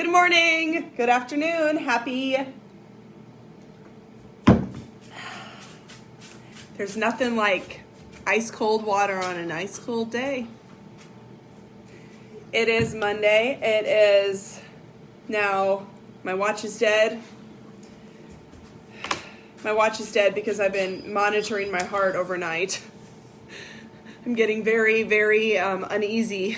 Good morning, good afternoon, happy. There's nothing like ice cold water on an ice cold day. It is Monday. It is now, my watch is dead. My watch is dead because I've been monitoring my heart overnight. I'm getting very, very uneasy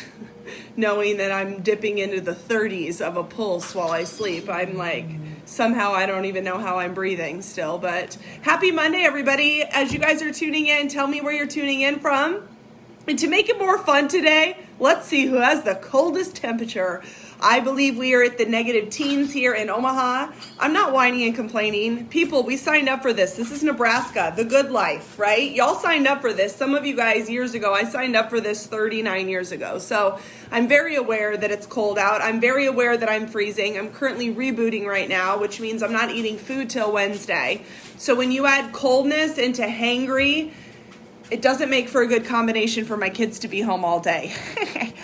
knowing that I'm dipping into the 30s of a pulse while I sleep. I'm like, somehow I don't even know how I'm breathing still. But happy Monday, everybody. As you guys are tuning in, tell me where you're tuning in from. And to make it more fun today, let's see who has the coldest temperature. I believe we are at the negative teens here in Omaha. I'm not whining and complaining. People, we signed up for this. This is Nebraska, the good life, right? Y'all signed up for this. Some of you guys years ago, I signed up for this 39 years ago. So I'm very aware that it's cold out. I'm very aware that I'm freezing. I'm currently rebooting right now, which means I'm not eating food till Wednesday. So when you add coldness into hangry, it doesn't make for a good combination for my kids to be home all day.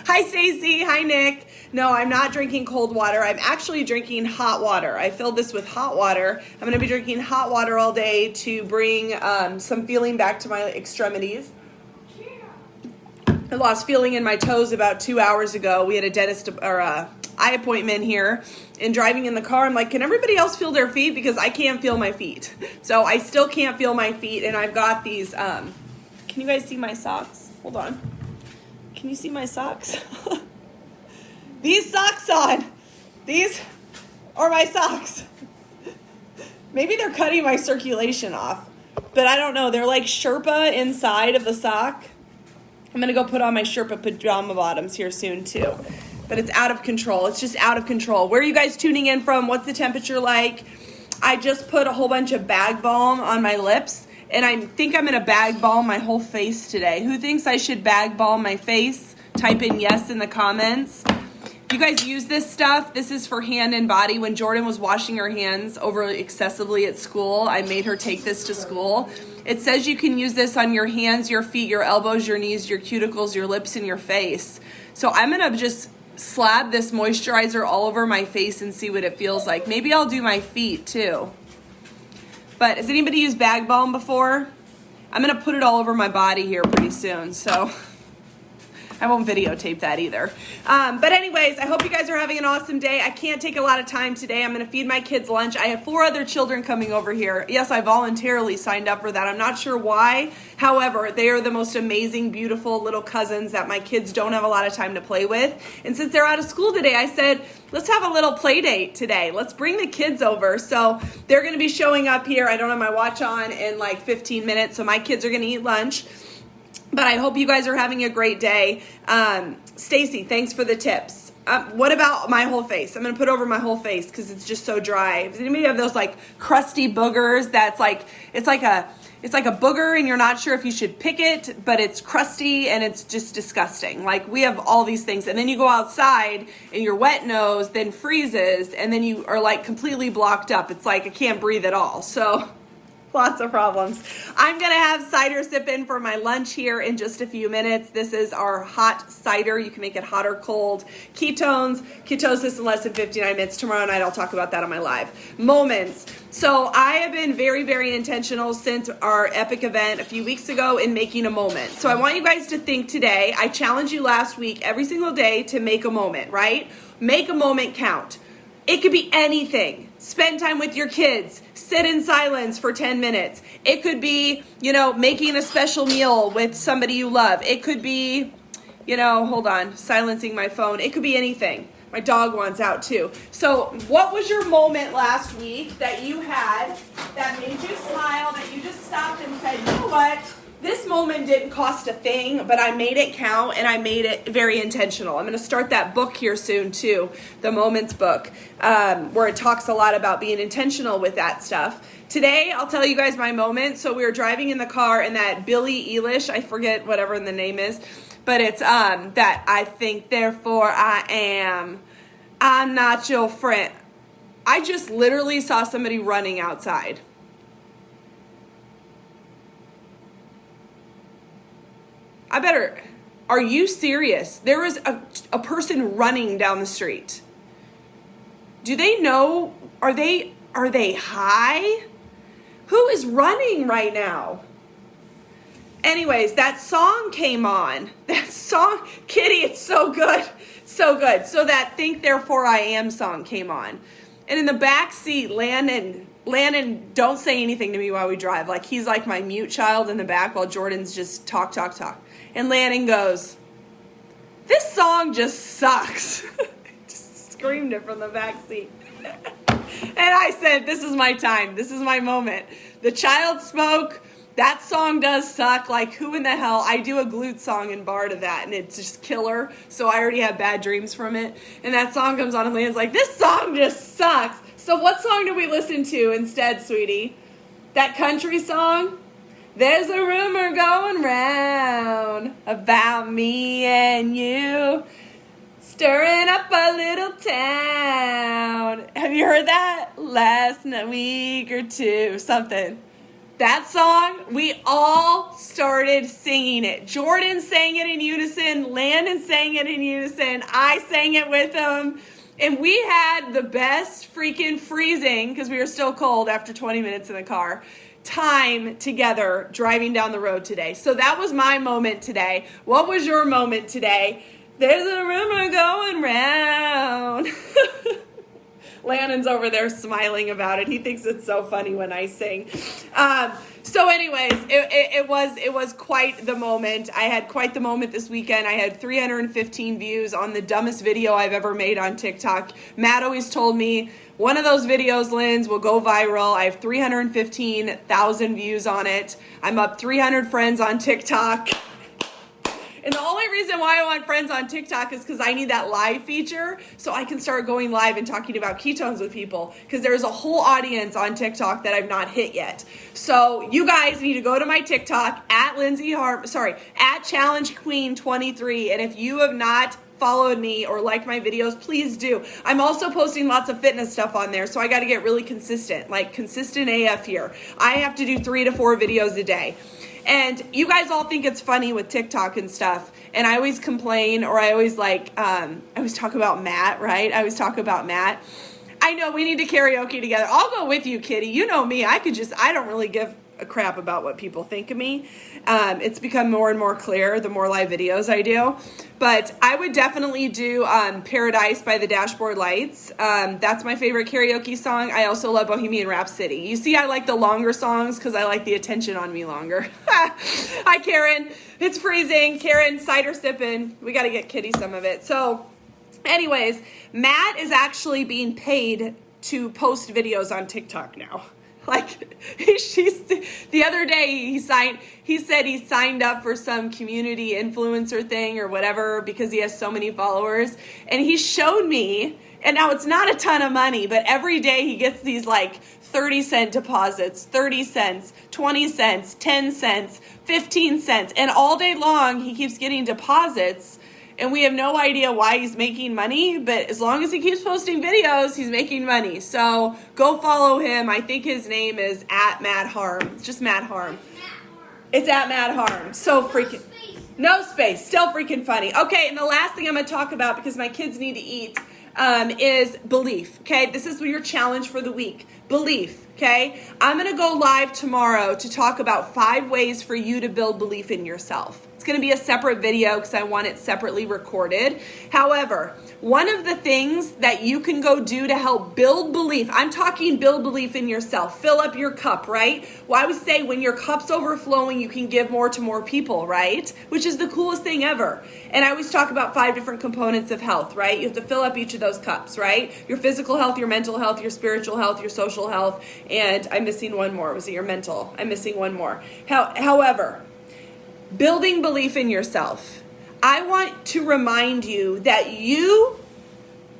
Hi, Stacy. Hi, Nick. No, I'm not drinking cold water. I'm actually drinking hot water. I filled this with hot water. I'm going to be drinking hot water all day to bring some feeling back to my extremities. I lost feeling in my toes about 2 hours ago. We had a dentist or eye appointment here, and driving in the car, I'm like, can everybody else feel their feet? Because I can't feel my feet. So I still can't feel my feet, and I've got these... Can you guys see my socks? Hold on. Can you see my socks? These socks on. These are my socks. Maybe they're cutting my circulation off, but I don't know. They're like Sherpa inside of the sock. I'm going to go put on my Sherpa pajama bottoms here soon too. But it's out of control. It's just out of control. Where are you guys tuning in from? What's the temperature like? I just put a whole bunch of bag balm on my lips. And I think I'm going to bag balm my whole face today. Who thinks I should bag balm my face? Type in yes in the comments. If you guys use this stuff, this is for hand and body. When Jordan was washing her hands over excessively at school, I made her take this to school. It says you can use this on your hands, your feet, your elbows, your knees, your cuticles, your lips, and your face. So I'm going to just slab this moisturizer all over my face and see what it feels like. Maybe I'll do my feet too. But has anybody used bag balm before? I'm going to put it all over my body here pretty soon, so I won't videotape that either. But anyways, I hope you guys are having an awesome day. I can't take a lot of time today. I'm going to feed my kids lunch. I have 4 other children coming over here. Yes, I voluntarily signed up for that. I'm not sure why. However, they are the most amazing, beautiful little cousins that my kids don't have a lot of time to play with. And since they're out of school today, I said, let's have a little play date today. Let's bring the kids over. So they're going to be showing up here. I don't have my watch on in like 15 minutes. So my kids are going to eat lunch. But I hope you guys are having a great day. Stacy, thanks for the tips. What about my whole face? I'm going to put over my whole face because it's just so dry. Does anybody have those like crusty boogers that's like, it's like a booger and you're not sure if you should pick it, but it's crusty and it's just disgusting. Like we have all these things. And then you go outside and your wet nose then freezes and then you are like completely blocked up. It's like I can't breathe at all. So lots of problems. I'm going to have cider sipping for my lunch here in just a few minutes. This is our hot cider. You can make it hot or cold. Ketones, ketosis in less than 59 minutes. Tomorrow night I'll talk about that on my live. Moments. So I have been very, very intentional since our epic event a few weeks ago in making a moment. So I want you guys to think today. I challenged you last week every single day to make a moment, right? Make a moment count. It could be anything. Spend time with your kids. Sit in silence for 10 minutes. It could be, making a special meal with somebody you love. It could be, hold on, silencing my phone. It could be anything. My dog wants out too. So what was your moment last week that you had that made you smile, that you just stopped and said, you know what? This moment didn't cost a thing, but I made it count and I made it very intentional. I'm going to start that book here soon too, the Moments book, where it talks a lot about being intentional with that stuff. Today, I'll tell you guys my moment. So we were driving in the car and that Billie Eilish, I forget whatever the name is, but it's that I think, therefore I am. I'm not your friend. I just literally saw somebody running outside. Are you serious? There was a person running down the street. Do they know? Are they high? Who is running right now? Anyways, that song came on. That song, Kitty, it's so good. So good. So that Think Therefore I Am song came on. And in the back seat, Landon, don't say anything to me while we drive. Like, he's like my mute child in the back while Jordan's just talk. And Landon goes, "This song just sucks." Just screamed it from the back seat. And I said, this is my time. This is my moment. The child spoke. That song does suck. Like, who in the hell? I do a glute song in bar to that, and it's just killer. So I already have bad dreams from it. And that song comes on, and Landon's like, this song just sucks. So what song do we listen to instead, sweetie? That country song? There's a rumor going round about me and you, stirring up a little town. Have you heard that? Last week or two, something. That song, we all started singing it. Jordan sang it in unison. Landon sang it in unison. I sang it with him. And we had the best freaking freezing, because we were still cold after 20 minutes in the car, time together driving down the road today. So that was my moment today. What was your moment today? There's a rumor going round. Landon's over there smiling about it. He thinks it's so funny when I sing. So anyways, it was quite the moment. I had quite the moment this weekend. I had 315 views on the dumbest video I've ever made on TikTok. Matt always told me, one of those videos, Linds, will go viral. I have 315,000 views on it. I'm up 300 friends on TikTok. And the only reason why I want friends on TikTok is because I need that live feature so I can start going live and talking about ketones with people, because there's a whole audience on TikTok that I've not hit yet. So you guys need to go to my TikTok at Challenge Queen 23. And if you have not followed me or liked my videos, please do. I'm also posting lots of fitness stuff on there, so I got to get really consistent, like consistent AF here. I have to do 3 to 4 videos a day. And you guys all think it's funny with TikTok and stuff. And I always complain, or I always I always talk about Matt, right? I always talk about Matt. I know we need to karaoke together. I'll go with you, Kitty. You know me. I don't really give a crap about what people think of me. It's become more and more clear the more live videos I do. But I would definitely do Paradise by the Dashboard Lights. That's my favorite karaoke song. I also love Bohemian Rhapsody. You see, I like the longer songs because I like the attention on me longer. Hi, Karen. It's freezing. Karen, cider sipping. We got to get Kitty some of it. So anyways, Matt is actually being paid to post videos on TikTok now. Like, the other day he said he signed up for some community influencer thing or whatever because he has so many followers. And he showed me, and now it's not a ton of money, but every day he gets these like 30-cent deposits, 30 cents, 20 cents, 10 cents, 15 cents. And all day long he keeps getting deposits. And we have no idea why he's making money, but as long as he keeps posting videos, he's making money. So go follow him. I think his name is at Matt Harm. It's just Matt Harm. It's at Matt Harm. So freaking, no space. Still freaking funny. Okay, and the last thing I'm going to talk about, because my kids need to eat, is belief. Okay, this is your challenge for the week. Belief. Okay, I'm going to go live tomorrow to talk about 5 ways for you to build belief in yourself. It's going to be a separate video because I want it separately recorded. However, one of the things that you can go do to help build belief, I'm talking build belief in yourself, fill up your cup, right? Well, I would say when your cup's overflowing, you can give more to more people, right? Which is the coolest thing ever. And I always talk about 5 different components of health, right? You have to fill up each of those cups, right? Your physical health, your mental health, your spiritual health, your social health, and I'm missing one more. Was it your mental? I'm missing one more. However, building belief in yourself. I want to remind you that you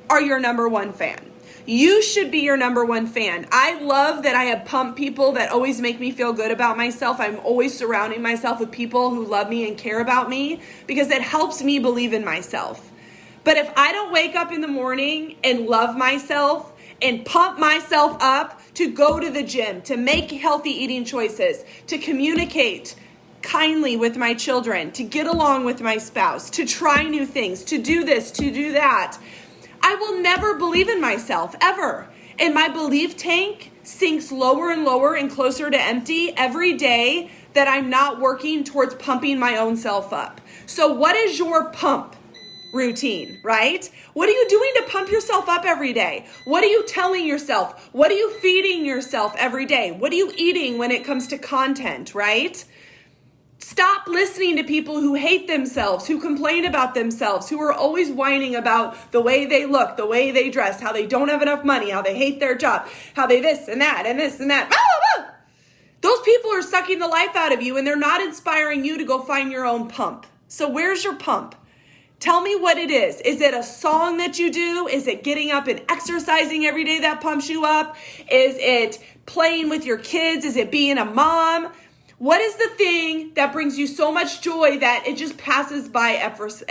are your number one fan. You should be your number one fan. I love that I have pump people that always make me feel good about myself. I'm always surrounding myself with people who love me and care about me because it helps me believe in myself. But if I don't wake up in the morning and love myself and pump myself up to go to the gym, to make healthy eating choices, to communicate kindly with my children, to get along with my spouse, to try new things, to do this, to do that, I I will never believe in myself, ever. And my belief tank sinks lower and lower and closer to empty every day that I'm not working towards pumping my own self up. So what is your pump routine, right? What are you doing to pump yourself up every day? What are you telling yourself? What are you feeding yourself every day? What are you eating when it comes to content, right? Stop listening to people who hate themselves, who complain about themselves, who are always whining about the way they look, the way they dress, how they don't have enough money, how they hate their job, how they this and that and this and that. Those people are sucking the life out of you, and they're not inspiring you to go find your own pump. So where's your pump? Tell me what it is. Is it a song that you do? Is it getting up and exercising every day that pumps you up? Is it playing with your kids? Is it being a mom? What is the thing that brings you so much joy that it just passes by effortlessly?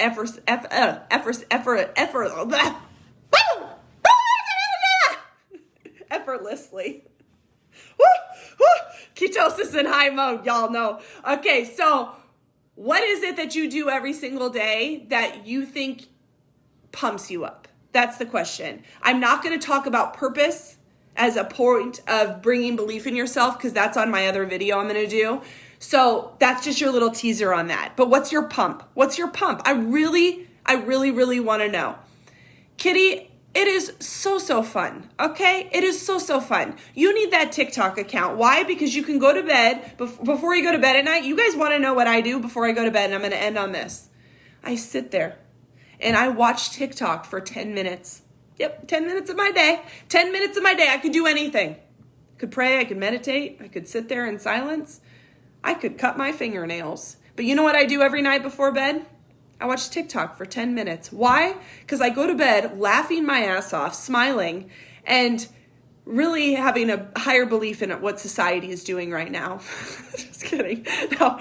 Ketosis in high mode, y'all know. Okay, so what is it that you do every single day that you think pumps you up? That's the question. I'm not going to talk about purpose as a point of bringing belief in yourself, because that's on my other video I'm going to do. So that's just your little teaser on that. But what's your pump? What's your pump? I really want to know. Kitty, it is so fun, okay? It is so fun. You need that TikTok account. Why? Because you can go to bed, before you go to bed at night, you guys want to know what I do before I go to bed, and I'm going to end on this. I sit there, and I watch TikTok for 10 minutes. Yep, 10 minutes of my day. 10 minutes of my day. I could do anything. I could pray, I could meditate, I could sit there in silence. I could cut my fingernails. But you know what I do every night before bed? I watch TikTok for 10 minutes. Why? Because I go to bed laughing my ass off, smiling, and really having a higher belief in what society is doing right now. Just kidding. No,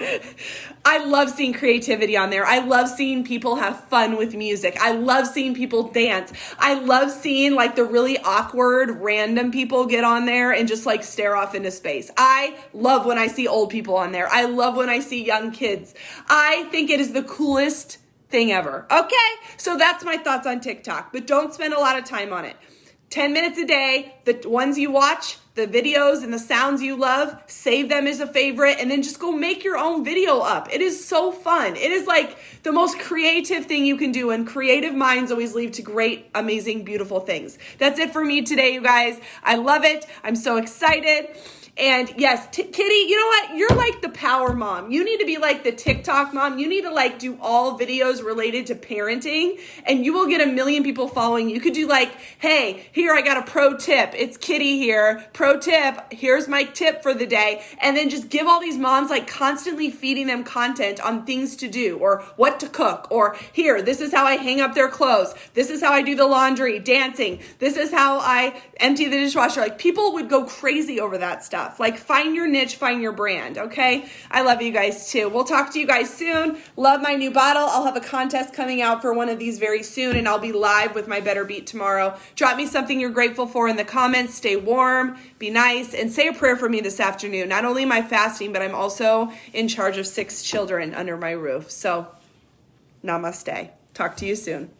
I love seeing creativity on there. I love seeing people have fun with music. I love seeing people dance. I love seeing like the really awkward random people get on there and just like stare off into space. I love when I see old people on there. I love when I see young kids. I think it is the coolest thing ever. Okay, so that's my thoughts on TikTok, but don't spend a lot of time on it. 10 minutes a day, the ones you watch, the videos and the sounds you love, save them as a favorite, and then just go make your own video up. It is so fun. It is like the most creative thing you can do, and creative minds always lead to great, amazing, beautiful things. That's it for me today, you guys. I love it. I'm so excited. And yes, Kitty, you know what? You're like the power mom. You need to be like the TikTok mom. You need to like do all videos related to parenting, and you will get 1 million people following you. You could do like, hey, here I got a pro tip. It's Kitty here. Pro tip. Here's my tip for the day. And then just give all these moms like constantly feeding them content on things to do or what to cook, or here, this is how I hang up their clothes. This is how I do the laundry, dancing. This is how I empty the dishwasher. Like, people would go crazy over that stuff. Like, find your niche, find your brand, okay? I love you guys too. We'll talk to you guys soon. Love my new bottle. I'll have a contest coming out for one of these very soon, and I'll be live with my Better Beat tomorrow. Drop me something you're grateful for in the comments. Stay warm, be nice, and say a prayer for me this afternoon. Not only am I fasting, but I'm also in charge of 6 children under my roof. So, namaste. Talk to you soon.